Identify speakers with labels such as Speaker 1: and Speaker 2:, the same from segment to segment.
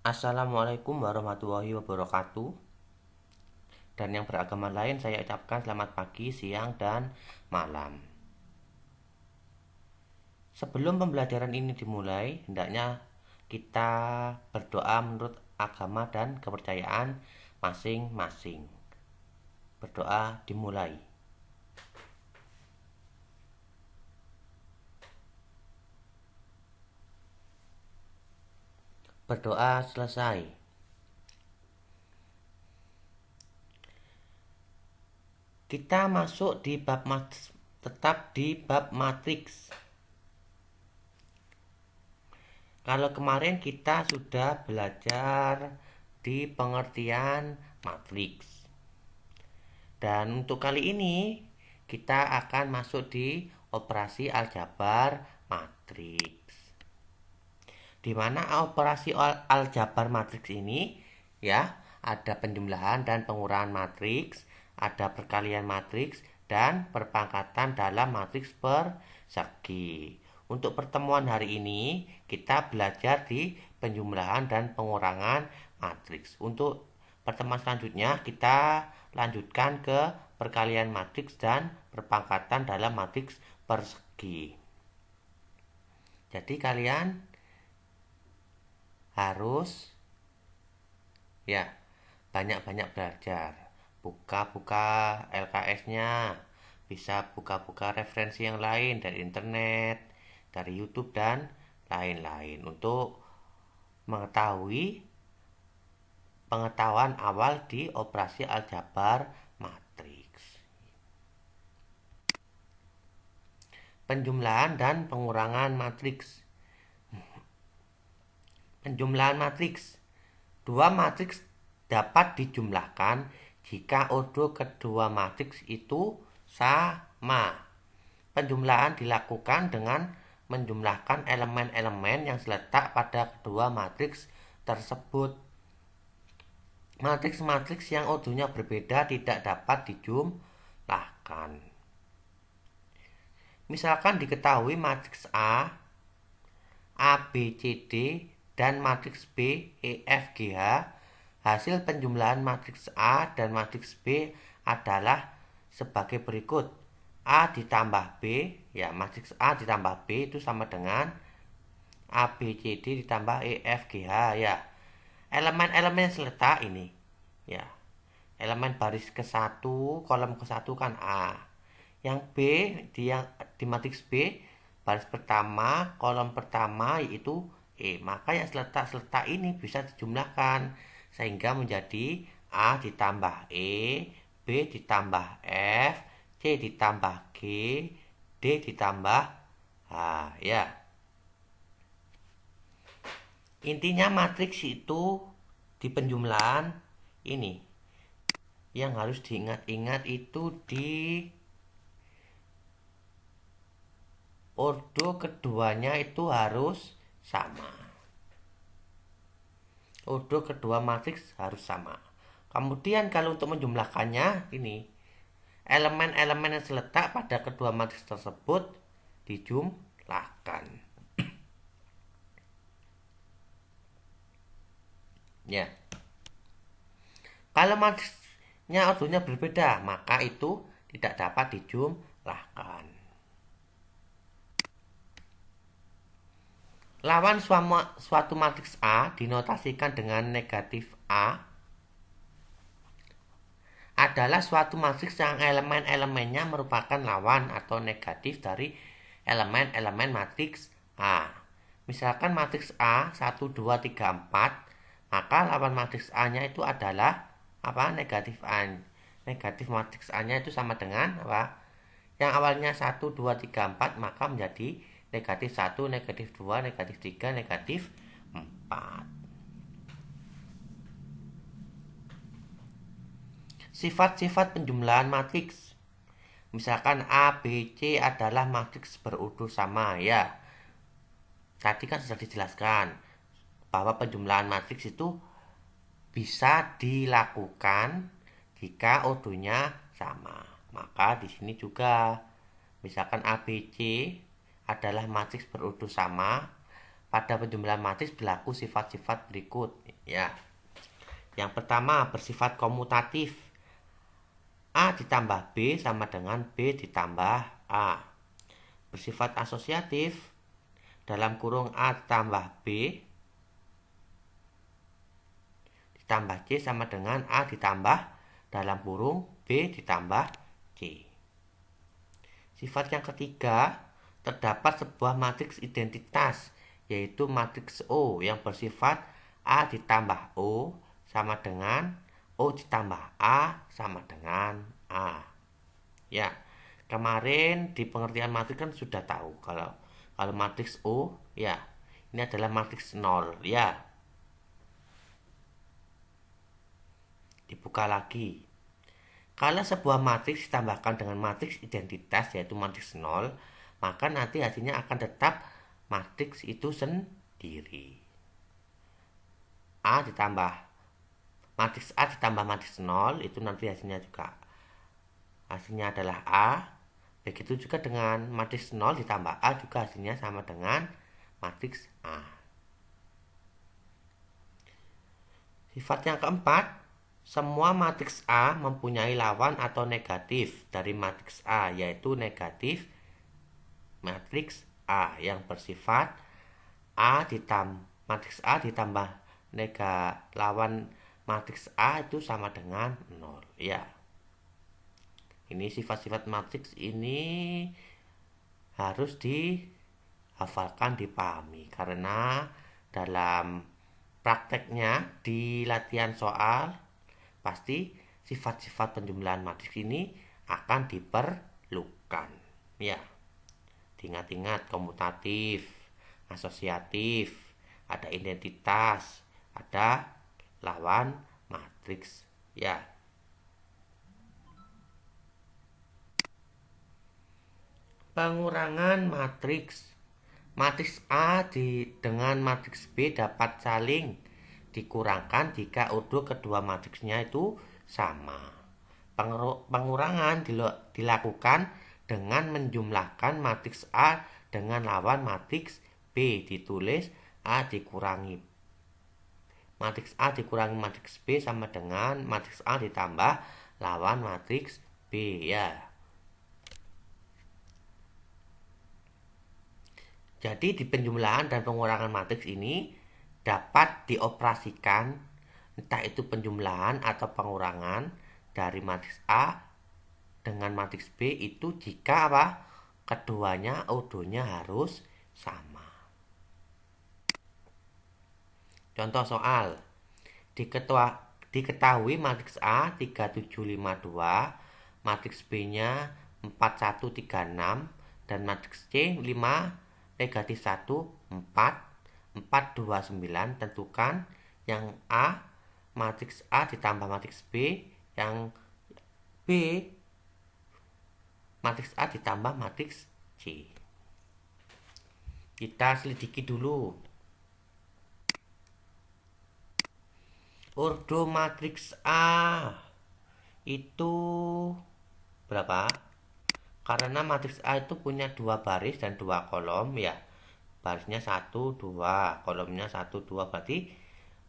Speaker 1: Assalamualaikum warahmatullahi wabarakatuh. Dan yang beragama lain saya ucapkan selamat pagi, siang, dan malam. Sebelum pembelajaran ini dimulai, hendaknya kita berdoa menurut agama dan kepercayaan masing-masing. Berdoa dimulai. Berdoa selesai. Kita masuk di tetap di bab matriks. Kalau kemarin kita sudah belajar di pengertian matriks. Dan untuk kali ini kita akan masuk di operasi aljabar matriks. Di mana operasi aljabar matriks ini ya, ada penjumlahan dan pengurangan matriks, ada perkalian matriks dan perpangkatan dalam matriks persegi. Untuk pertemuan hari ini kita belajar di penjumlahan dan pengurangan matriks. Untuk pertemuan selanjutnya kita lanjutkan ke perkalian matriks dan perpangkatan dalam matriks persegi. Jadi kalian harus ya banyak-banyak belajar. Buka-buka LKS-nya, bisa buka-buka referensi yang lain dari internet, dari YouTube dan lain-lain untuk mengetahui pengetahuan awal di operasi aljabar matriks. Penjumlahan dan pengurangan matriks. Penjumlahan matriks. Dua matriks dapat dijumlahkan jika ordo kedua matriks itu sama. Penjumlahan dilakukan dengan menjumlahkan elemen-elemen yang terletak pada kedua matriks tersebut. Matriks-matriks yang ordonya berbeda tidak dapat dijumlahkan. Misalkan diketahui matriks A, B, C, D, dan matriks B, E, F, G, H. Hasil penjumlahan matriks A dan matriks B adalah sebagai berikut. A ditambah B, ya matriks A ditambah B itu sama dengan A, B, C, D ditambah E, F, G, H, ya. Elemen-elemen yang terletak ini, ya. Elemen baris ke-1, kolom ke-1 kan A. Yang B di matriks B, baris pertama, kolom pertama yaitu E. Maka yang seletak-seletak ini bisa dijumlahkan sehingga menjadi A ditambah E, B ditambah F, C ditambah G, D ditambah H, ya. Intinya matriks itu di penjumlahan ini yang harus diingat-ingat itu di ordo keduanya itu harus sama. Ordo kedua matriks harus sama. Kemudian kalau untuk menjumlahkannya ini elemen-elemen yang terletak pada kedua matriks tersebut dijumlahkan. Ya. Kalau matriksnya ordonya berbeda, maka itu tidak dapat dijumlahkan. Lawan suatu matriks A dinotasikan dengan negatif A adalah suatu matriks yang elemen-elemennya merupakan lawan atau negatif dari elemen-elemen matriks A. Misalkan matriks A 1, 2, 3, 4, maka lawan matriks A-nya itu adalah apa? Negatif A. Negatif matriks A-nya itu sama dengan apa? Yang awalnya 1, 2, 3, 4 maka menjadi negatif 1, negatif 2, negatif 3, negatif 4. Sifat-sifat penjumlahan matriks. Misalkan A, B, C adalah matriks berurut sama, ya. Tadi kan sudah dijelaskan bahwa penjumlahan matriks itu bisa dilakukan jika ordonya sama. Maka di sini juga misalkan A, B, C adalah matriks berurut sama, pada penjumlahan matriks berlaku sifat-sifat berikut ya. Yang pertama bersifat komutatif. A ditambah B sama dengan B ditambah A. Bersifat asosiatif, dalam kurung A ditambah B ditambah C sama dengan A ditambah dalam kurung B ditambah C. Sifat yang ketiga, terdapat sebuah matriks identitas, yaitu matriks O yang bersifat A ditambah O sama dengan O ditambah A sama dengan A. Ya, kemarin di pengertian matriks kan sudah tahu kalau matriks O, ya, ini adalah matriks 0, ya. Dibuka lagi. Kalau sebuah matriks ditambahkan dengan matriks identitas yaitu matriks 0, maka nanti hasilnya akan tetap matriks itu sendiri. Matriks A ditambah matriks 0 itu nanti hasilnya adalah A. Begitu juga dengan matriks 0 ditambah A juga hasilnya sama dengan matriks A. Sifat yang keempat, semua matriks A mempunyai lawan atau negatif dari matriks A, yaitu negatif matriks A yang bersifat matriks A ditambah lawan matriks A itu sama dengan 0, ya. Ini sifat-sifat matriks ini harus dihafalkan, dipahami, karena dalam prakteknya di latihan soal pasti sifat-sifat penjumlahan matriks ini akan diperlukan, ya. Ingat-ingat komutatif, asosiatif, ada identitas, ada lawan matriks, ya. Pengurangan matriks. Matriks A dengan matriks B dapat saling dikurangkan jika ordo kedua matriksnya itu sama. Pengurangan dilakukan dengan menjumlahkan matriks A dengan lawan matriks B, ditulis A dikurangi matriks A dikurangi matriks B sama dengan matriks A ditambah lawan matriks B, ya. Jadi di penjumlahan dan pengurangan matriks ini dapat dioperasikan entah itu penjumlahan atau pengurangan dari matriks A dengan matriks B itu jika keduanya ordonya harus sama. Contoh soal, diketahui matriks A 3752, matriks B-nya 4136 dan matriks C 5 negatif 1 4 429. Tentukan yang A matriks A ditambah matriks B, yang B matriks A ditambah matriks C. Kita selidiki dulu. Ordo matriks A itu berapa? Karena matriks A itu punya 2 baris dan 2 kolom, ya. Barisnya 1, 2, kolomnya 1, 2, berarti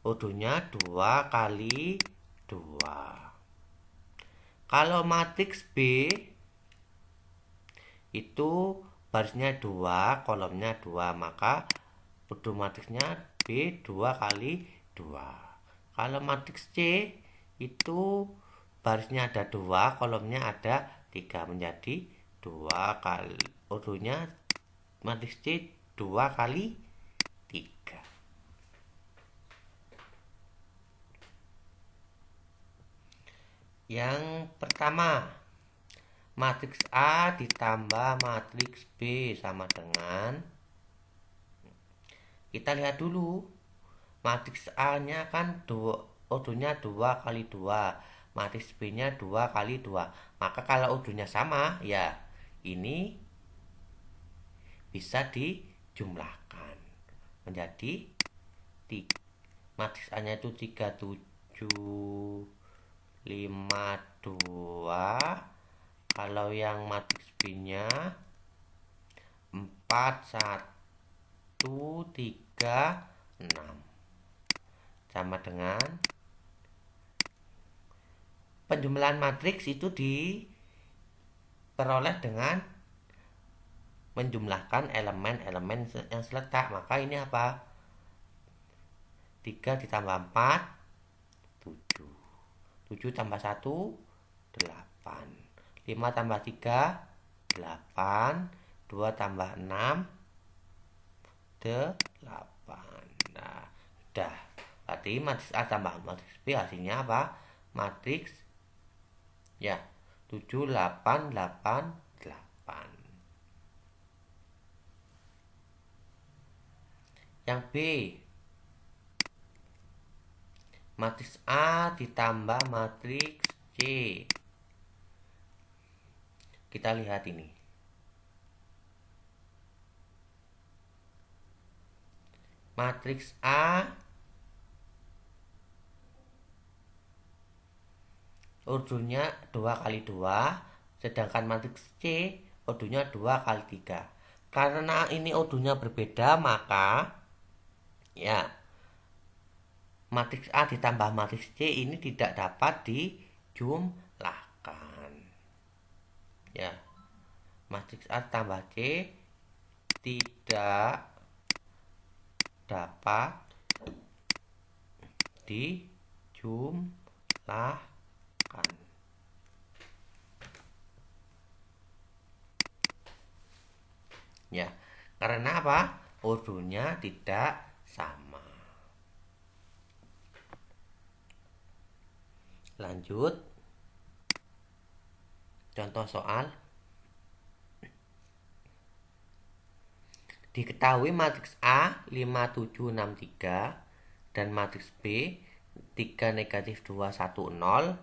Speaker 1: ordonya 2 kali 2. Kalau matriks B itu barisnya 2, kolomnya 2, maka ordo matriksnya B 2 kali 2. Kalau matriks C itu barisnya ada 2, kolomnya ada 3, menjadi 2 kali ordonya matriks C 2 kali 3. Yang pertama, matriks A ditambah matriks B sama dengan, kita lihat dulu, matriks A nya kan ordonya 2 kali 2, matriks B nya 2 kali 2, maka kalau ordonya sama, ya ini bisa dijumlahkan menjadi matriks A nya itu 3752. Kalau yang matriks B nya 4136. 3, 6. Sama dengan penjumlahan matriks itu diperoleh dengan menjumlahkan elemen-elemen yang seletak. Maka ini apa? 3 ditambah 4, 7. 7 tambah 1, 8. 5 tambah 3, 8. 2 tambah 6, 8. Nah, udah. Berarti matriks A tambah matriks B hasilnya apa? Matriks ya 7, 8, 8, 8. Yang B, matriks A ditambah matriks C. Kita lihat ini. Matriks A urutnya 2 kali 2, sedangkan matriks C urutnya 2 kali 3. Karena ini urutnya berbeda, maka ya matriks A ditambah matriks C ini tidak dapat dijumlahkan. Ya, matriks A tambah C tidak dapat dijumlahkan. Ya, karena apa? Urutnya tidak sama. Lanjut. Contoh soal. Diketahui matriks A 5, 7, 6, 3 dan matriks B 3, negatif 2, 1, 0.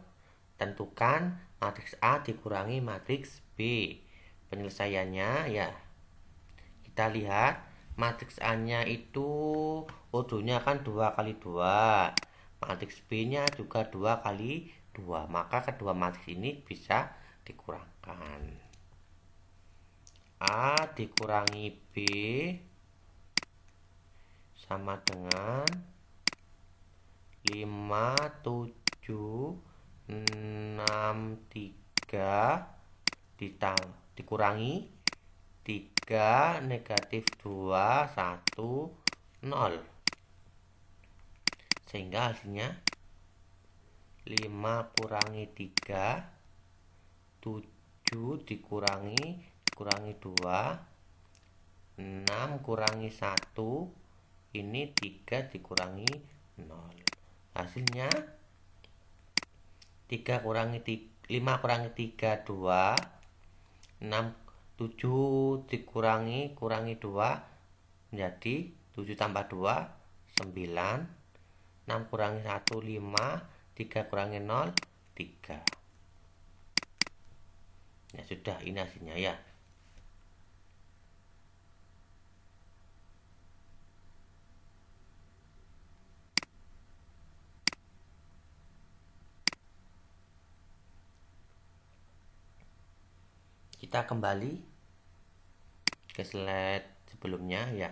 Speaker 1: Tentukan matriks A dikurangi matriks B. Penyelesaiannya ya kita lihat matriks A-nya itu urutnya kan 2 kali 2. Matriks B-nya juga 2 kali 2. Maka kedua matriks ini bisa dikurangkan. A dikurangi B sama dengan 5, 7, 6, 3 dikurangi 3, negatif 2, 1, 0. Sehingga hasilnya 5 kurangi 3, 7 dikurangi 2, 6 kurangi 1, ini 3 dikurangi 0. Hasilnya 5 kurangi 3, 2. 6, 7 dikurangi 2 menjadi 7 tambah 2, 9. 6 kurangi 1, 5. 3 kurangi 0, 3. Ya sudah, ini hasilnya ya. Kita kembali ke slide sebelumnya ya.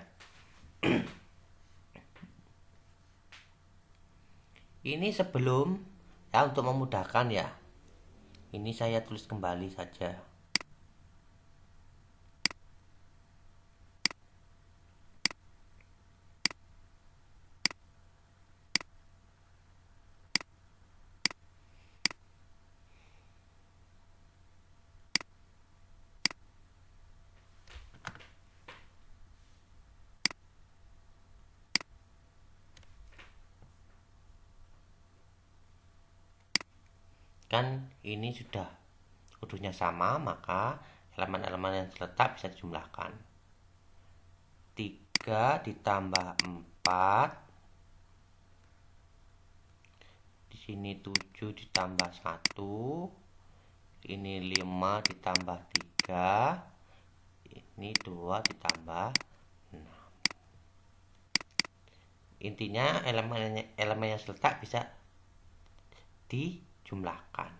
Speaker 1: Ini sebelum ya, untuk memudahkan ya. Ini saya tulis kembali saja. Kan ini sudah urutnya sama, maka elemen-elemen yang terletak bisa dijumlahkan. 3 ditambah 4, di sini 7 ditambah 1, ini 5 ditambah 3, ini 2 ditambah 6. Intinya elemen yang terletak bisa dijumlahkan.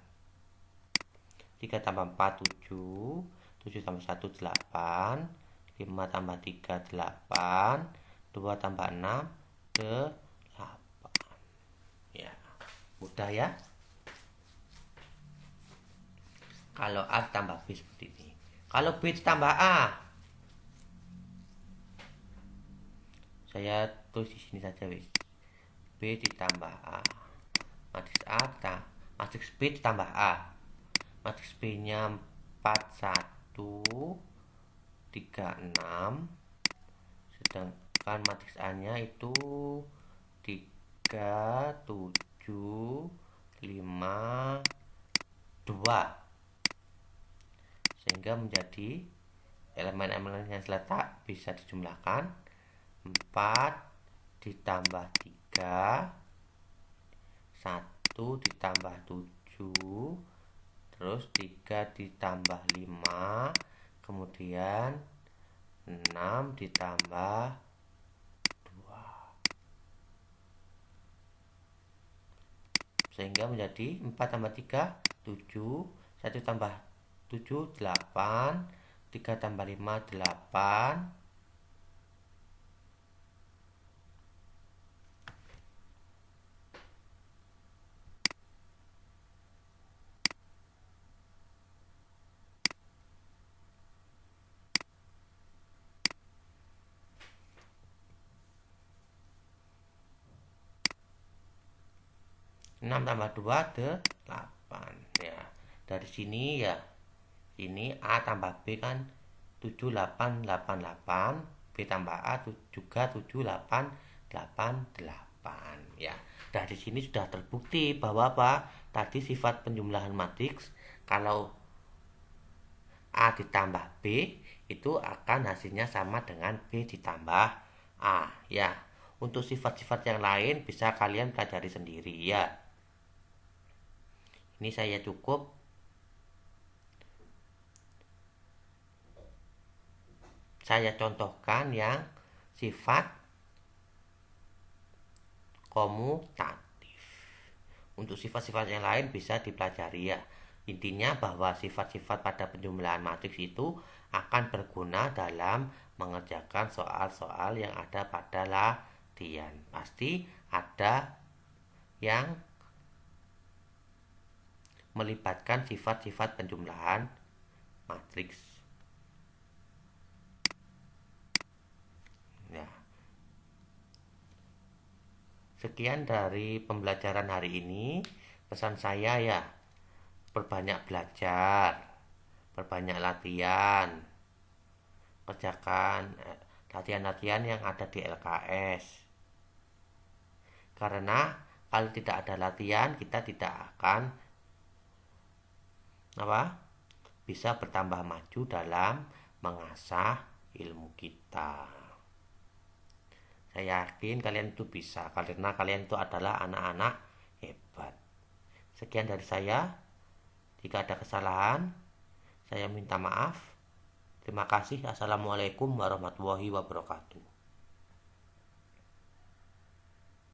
Speaker 1: 3 tambah 4, 7. 7 tambah 1, 8. 5 tambah 3, 8. 2 tambah 6, 8. Ya, mudah ya. Kalau A tambah B seperti ini. Kalau B ditambah A, saya tulis di sini saja wis. B ditambah A. Matriks A matriks B ditambah A. Matriks B-nya 4, 1, 3, 6. Sedangkan matriks A-nya itu 3, 7, 5, 2. Sehingga menjadi elemen-elemen yang terletak bisa dijumlahkan. 4 ditambah 3, 1 ditambah 7, terus 3 ditambah 5, kemudian 6 ditambah 2, sehingga menjadi 4 tambah 3, 7, 1 tambah 7, 8, 3 tambah 5, 8, 6 tambah 2, 8. Ya, dari sini ya, ini A tambah B kan 7, 8, 8, 8. B tambah A juga 7, 8, 8, 8. Ya, dari sini sudah terbukti bahwa apa? Tadi sifat penjumlahan matriks kalau A ditambah B itu akan hasilnya sama dengan B ditambah A. Ya, untuk sifat-sifat yang lain bisa kalian pelajari sendiri ya. Ini saya cukup. Saya contohkan yang sifat komutatif. Untuk sifat-sifat yang lain bisa dipelajari ya. Intinya bahwa sifat-sifat pada penjumlahan matriks itu akan berguna dalam mengerjakan soal-soal yang ada pada latihan. Pasti ada yang melibatkan sifat-sifat penjumlahan matriks. Ya. Sekian dari pembelajaran hari ini. Pesan saya ya, perbanyak belajar, perbanyak latihan, kerjakan latihan-latihan yang ada di LKS. Karena kalau tidak ada latihan, kita tidak akan bisa bertambah maju dalam mengasah ilmu kita. Saya yakin kalian itu bisa, karena kalian itu adalah anak-anak hebat. Sekian dari saya. Jika ada kesalahan, saya minta maaf. Terima kasih. Assalamualaikum warahmatullahi wabarakatuh.